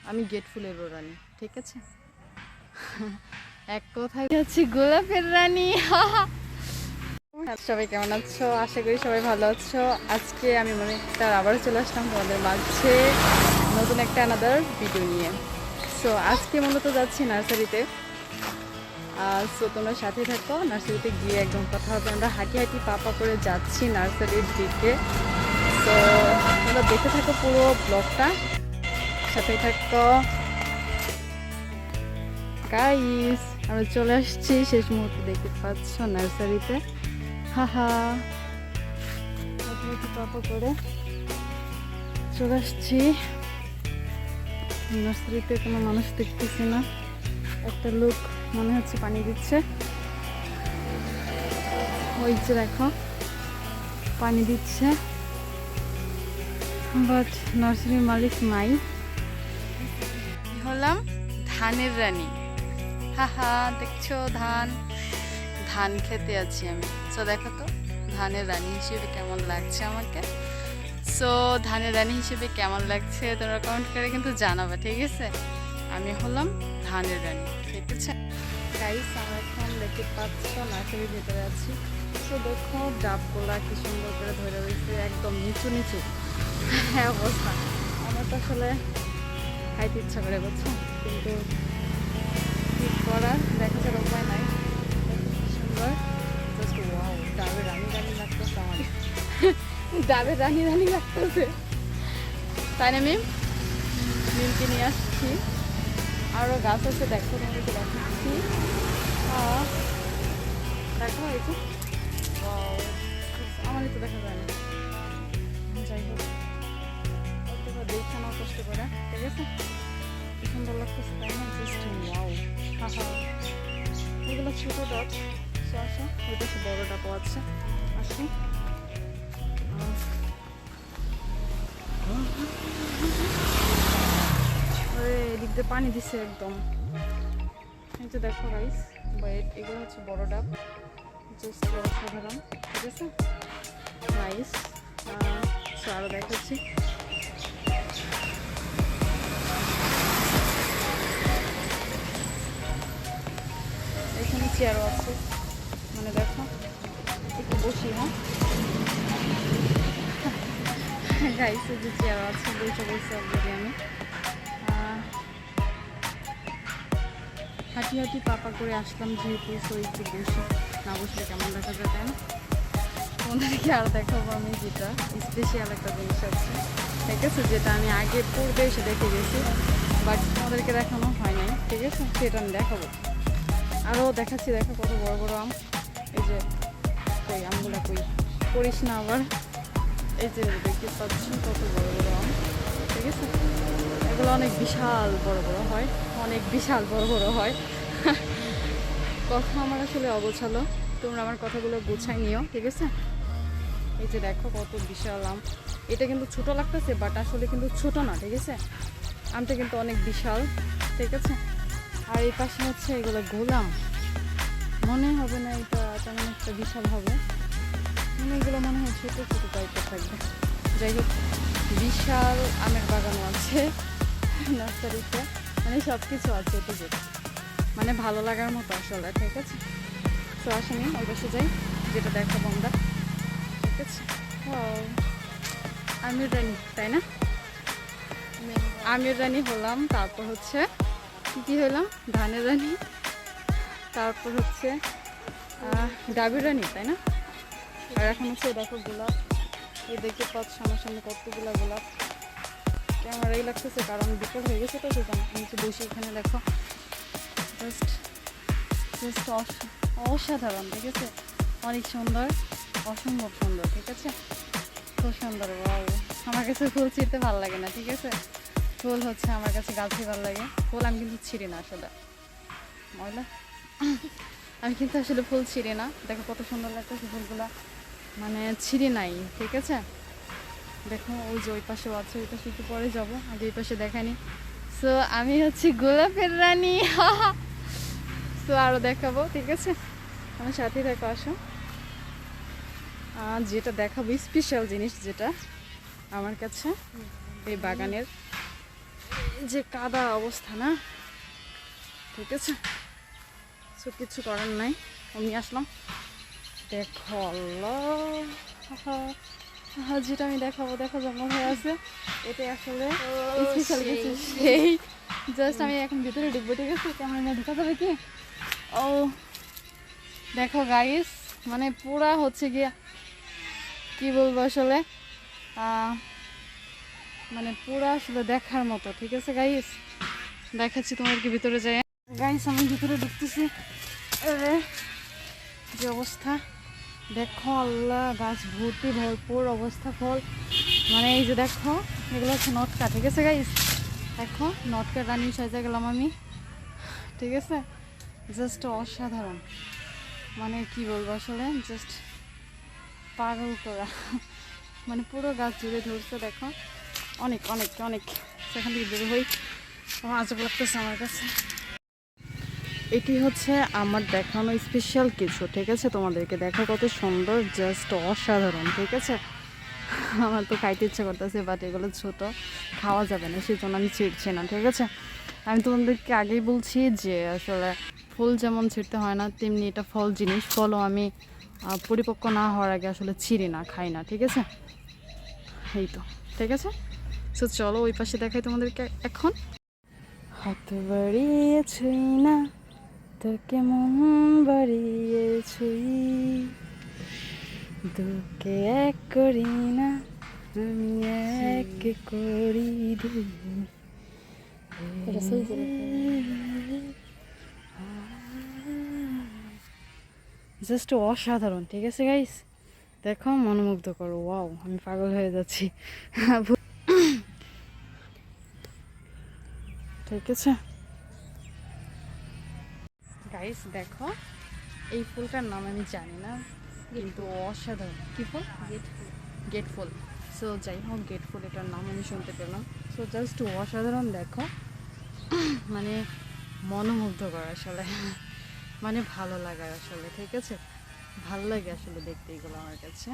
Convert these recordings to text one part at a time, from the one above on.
আমি গেট ফুলেরও রানী, ঠিক আছে? এক কথায় হচ্ছে গোলাপের রানী। সবাই কেমন আছো? আশা করি সবাই ভালো আছো। আজকে আমি তার আবারও চলে আসলাম তোমাদের মাঝে নতুন একটা আনাদার ভিডিও নিয়ে। সো আজকে মূলত যাচ্ছি নার্সারিতে। সো তোমরা সাথে থাকো, নার্সারিতে গিয়ে একদম কথা হবে। আমরা হাঁটি হাঁটি পা করে যাচ্ছি নার্সারির দিকে। তো তোমরা দেখতে থাকো পুরো ব্লগটা, সাথে থাকো গাইস। আমরা চলে আসছি শেষ মুহূর্তে, দেখতে পাচ্ছ নার্সারিতে। হাহা, পাপা করে চলে আসছি নার্সারিতে। কোনো মানুষ দেখতেছি না। একটা লোক মনে হচ্ছে পানি দিচ্ছে, ওই যে দেখো পানি দিচ্ছে, বাট নার্সারির মালিক নাই। হলাম ধানের রানী। হাহা, দেখছো ধান খেতে আছি আমি। সো দেখো তো ধানের রানী হিসেবে কেমন লাগছে আমাকে। সো ধানের রানী হিসেবে কেমন লাগছে তোমরা কমেন্ট করে কিন্তু জানাবে, ঠিক আছে? আমি হলাম ধানের রানী, ঠিক আছে গাইস? আমরা এখন দেখতে পাচ্ছ নার্সারির ভেতরে আছি। তো দেখো ডাবগুলা কি সুন্দর করে ধরে রয়েছে, একদম নিচু নিচু। হ্যাঁ, অবস্থা আমার তো আসলে খাইতে ইচ্ছা করে, বুঝছো, কিন্তু কি করার, দেখা যার উপায় নাই। সুন্দর, জাস্ট ওয়াও, ডাবের রানী রানী লাগতেছে আমার। ডাবের রানী রানী লাগতেছে, তাই না মিম? মিমকে নিয়ে আসছি। আরও গাছ আছে, দেখো তোমাদেরকে দেখাচ্ছি। দেখো এই যে আমারই তো দেখা যায় না। যাই হোক, দেখে নাও কষ্ট করে, ঠিক আছে? কি সুন্দর লাগতেছে, তাই না? Just wow. হাহা, এগুলো ছোটো ডাব। আসো, ওইটা সে বড় ডাবও আছে। আসি, এদিক দিয়ে পানি দিছে একদম। এই যে দেখো রাইস, এগুলো হচ্ছে বড় ডাব, জাস্ট অসাধারণ, ঠিক আছে? রাইস আরও দেখাচ্ছি। এখানে চেয়ারও আছে, মানে দেখো একটু বসি। হ্যাঁ গাইসে যে চেয়ারও আছে, বসে বসে অলরেডি আমি হাঁটি হাঁটি পাপা করে আসলাম যেহেতু। সো একটু বসি, না বসলে কেমন দেখা যায়, তাই না? তোমাদেরকে আরও দেখাবো আমি যেটা স্পেশাল একটা জিনিস আছে, ঠিক আছে? যেটা আমি আগে পূর্বে এসে দেখে গেছি, বাট তোমাদেরকে দেখানো হয় নাই, ঠিক আছে? সেটা আমি দেখাবো। আরও দেখাচ্ছি, দেখো কত বড় বড় আম। এই যে কই আমগুলা, কই করিস না আবার। এই যে দেখতে পাচ্ছ কত বড় বড় আম, ঠিক আছে? এগুলো অনেক বিশাল বড় বড় হয়, অনেক বিশাল বড় বড় হয়। কথা আমার আসলে অগোছালো, তোমরা আমার কথাগুলো গোছাই নিও, ঠিক আছে? এই যে দেখো কত বিশাল আম। এটা কিন্তু ছোট লাগতেছে, বাট আসলে কিন্তু ছোট না, ঠিক আছে? আমটা কিন্তু অনেক বিশাল, ঠিক আছে? আর এই পাশে হচ্ছে এগুলো গোলাম, মনে হবে না এটা তেমন একটা বিশাল হবে, মানে এগুলো মনে হয় ছোটো ছোটো টাইপের থাকবে। যাই হোক, বিশাল আমের বাগানও আছে নার্সারিতে, মানে সব কিছু আছে, ঠিক আছে? মানে ভালো লাগার মতো আসলে, ঠিক আছে? তো আসেনি, ওই পাশে যাই, যেটা দেখাবো আমরা, ঠিক আছে? আমির রানী, তাই না? আমির রানী হলাম, তারপর হচ্ছে কি হলাম, ধানের রানী, তারপর হচ্ছে ডাবের রানী, তাই না? আর এখন হচ্ছে দেখো গোলাপ, এই দেখতে পাচ্ছ আমার সামনে কতগুলো গোলাপ। ক্যামেরাই লাগতেছে কারণ বিকেল হয়ে গেছে, তো সেখানে নিচে বসে এখানে দেখো, জাস্ট জাস্ট অসাধারণ, ঠিক আছে? অনেক সুন্দর, অসম্ভব সুন্দর, ঠিক আছে? খুব সুন্দর। আমার কাছে ফুল ছিঁড়তে ভালো লাগে না, ঠিক আছে? ফুল হচ্ছে আমার কাছে গাছই ভালো লাগে। ফুল আমি কিন্তু ছিঁড়ি না আসলে, ময়লা। আমি কিন্তু আসলে ফুল ছিঁড়ি না। দেখো কত সুন্দর লাগতেছে ফুলগুলা, মানে ছিঁড়ি নাই, ঠিক আছে? দেখো ওই যে ওই পাশেও আছে, ওই পাশে একটু পরে যাবো, আগে এই পাশে দেখানি। সো আমি হচ্ছে গোলাপের রানী। সো আরও দেখাবো, ঠিক আছে? আমার সাথে দেখো, আসো। যেটা দেখাবো স্পেশাল জিনিস, যেটা আমার কাছে এই বাগানের যে কাদা অবস্থা না, ঠিক আছে। সব কিছু করার নাই, আমি আসলাম। দেখো যেটা আমি দেখাবো, দেখো জন্ম হয়ে আছে, এটা আসলে স্পেশাল কিছু। সেই জাস্ট আমি এখন ভিতরে ঢুকবো, ঠিক আছে। ক্যামেরার মধ্যে ঢুকা যাবে কি? ও দেখো গাইস, মানে পুরা হচ্ছে গিয়া কি বলবো আসলে, মানে পুরা আসলে দেখার মতো, ঠিক আছে গাইস। দেখাচ্ছি তোমাদেরকে ভিতরে যাই। গাইস আমি ভিতরে ঢুকতেছি, যে অবস্থা দেখো, আল্লাহ, গাছ ভর্তি ভরপুর অবস্থা, ফল। মানে এই যে দেখো, এগুলো হচ্ছে নটকা, ঠিক আছে গাইস। দেখো নটকা রানী সাজা গেলাম আমি, ঠিক আছে। জাস্ট অসাধারণ, মানে কি বলবো আসলে, জাস্ট পাগল করা। মানে পুরো গাছ জুড়ে ধরছে, দেখো অনেক অনেক অনেক। সেখান থেকে বের হই, আজব লাগতেছে আমার কাছে। এটি হচ্ছে আমার দেখানো স্পেশাল কিছু, ঠিক আছে। তোমাদেরকে দেখো কত সুন্দর, জাস্ট অসাধারণ, ঠিক আছে। আমার তো খাইতে ইচ্ছা করতেছে, বাট এগুলো ছোট, খাওয়া যাবে না, সেই জন্য আমি ছিঁড়ছি না, ঠিক আছে। আমি তোমাদেরকে আগেই বলছি যে আসলে ফুল যেমন ছিঁড়তে হয় না, তেমনি এটা ফল জিনিস, ফলও আমি পরিপক্ক না হওয়ার আগে আসলে ছিঁড়ি না, খাই না, ঠিক আছে। এই তো, ঠিক আছে। সো চলো ওই পাশে দেখাই তোমাদেরকে এখন। হাত বাড়িয়েছই না তোকে, মন বাড়িয়েছই, দুকে এক করি না, আমি এক করি দুই। জাস্ট অসাধারণ, ঠিক আছে গাইস। দেখো মনোমুগ্ধ করো, ওয়াও, আমি পাগল হয়ে যাচ্ছি। ঠিক আছে গাইস, দেখো এই ফুলটার নাম আমি জানি না, কিন্তু অসাধারণ। কি ফুল? গেট ফুল। সো যাই হোক, গেট ফুল এটার নাম আমি শুনতে পেলাম। সো জাস্ট অসাধারণ, দেখো মানে মনোমুগ্ধ করা আসলে, মানে ভালো লাগার আসলে, ঠিক আছে। ভালো লাগে আসলে দেখতে এগুলো আমার কাছে।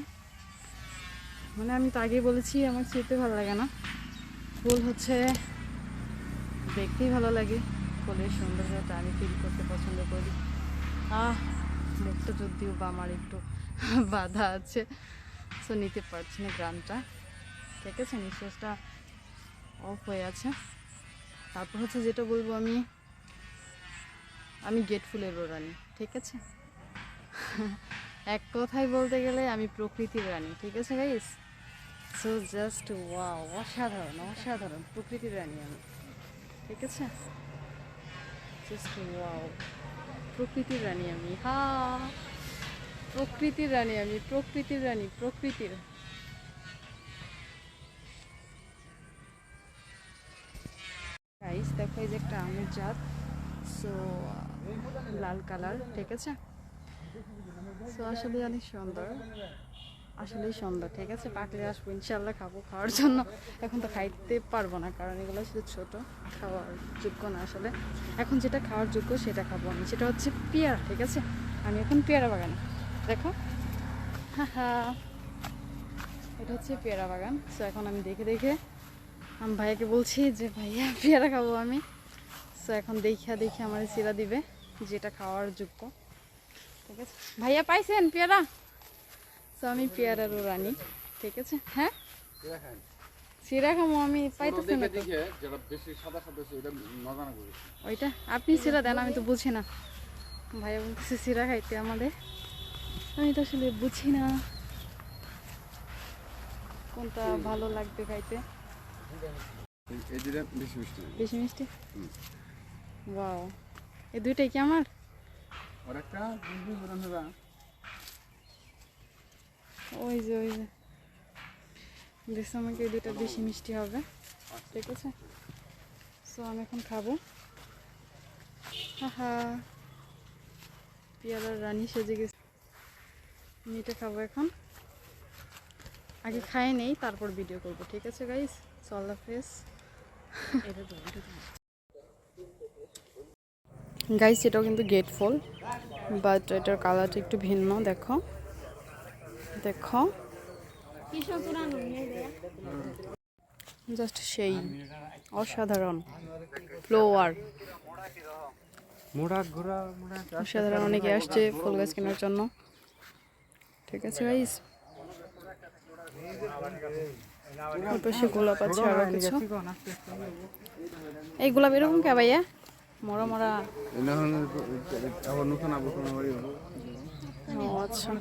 মানে আমি তো আগেই বলেছি, আমার ছিঁড়তে ভালো লাগে না, ফুল হচ্ছে দেখতেই ভালো লাগে, ফুলের সৌন্দর্যটা আমি ফিল করতে পছন্দ করি। মুখটা যদিও বা আমার একটু বাধা আছে, সো নিতে পারছি না গ্রামটা, ঠিক আছে। নিঃশ্বাসটা অফ হয়ে আছে। তারপর হচ্ছে যেটা বলবো, আমি গেট ফুলেরও রানী, ঠিক আছে। এক কথায় বলতে গেলে আমি প্রকৃতির রানী, ঠিক আছে গাইস। সো জাস্ট ওয়াও, অসাধারণ অসাধারণ, প্রকৃতির রানী আমি, ঠিক আছে। জাস্ট ওয়াও, প্রকৃতির রানী আমি, প্রকৃতির রানী আমি, প্রকৃতির রানী, প্রকৃতির। গাইস দেখো, এই যে একটা আমের জাত, সো লাল কালার, ঠিক আছে। সো আসলে অনেক সুন্দর, আসলেই সুন্দর, ঠিক আছে। পাকলে আসবো ইনশাল্লাহ, খাবো, খাওয়ার জন্য। এখন তো খাইতে পারবো না, কারণ এগুলো আসলে ছোটো, খাওয়ার যোগ্য না আসলে। এখন যেটা খাওয়ার যোগ্য সেটা খাবো আমি, সেটা হচ্ছে পেয়ারা, ঠিক আছে। আমি এখন পেয়ারা বাগানে, দেখো, এটা হচ্ছে পেয়ারা বাগান। সো এখন আমি দেখে দেখে আমি ভাইয়াকে বলছি যে ভাইয়া পেয়ারা খাবো আমি। সো এখন দেখে আমার চিরা দিবে যেটা খাওয়ার যোগ্য, ঠিক আছে। ভাইয়া পাইছেন পেয়ারা? সো আমি পেয়ারারও রানী, ঠিক আছে। হ্যাঁ চিরা খামো আমি, পাইতেছি না ওইটা, আপনি চিরা দেন, আমি তো বুঝি না। ভাইয়া বলতেছে চিরা খাইতে আমাদের, আমি তো আসলে বুঝি না কোনটা ভালো লাগবে খাইতে। বেশি মিষ্টি, ওয়াও। এই দুইটাই কি আমার? ওই যে দেখছো আমাকে, এই দুইটা বেশি মিষ্টি হবে, ঠিক আছে। সো আমি এখন খাবো, পেয়ারার রানী সেজে গেছে, আমি এটা খাবো এখন। আগে খাই নেই, তারপর ভিডিও করবো, ঠিক আছে গাইস। সো আল্লাহ হাফেজ। গাইস এটাও কিন্তু গেট ফুল, বাট এটার কালারটা একটু ভিন্ন, দেখো দেখো। জাস্ট সেই অসাধারণ ফ্লোয়ার অসাধারণ। অনেকে আসছে ফুল গাছ কেনার জন্য। ঠিক আছে গাইস, পাশে গোলাপ আছে আরো কিছু। এই গোলাপ এরকম কে ভাইয়া? মরা মরা। ও আচ্ছা।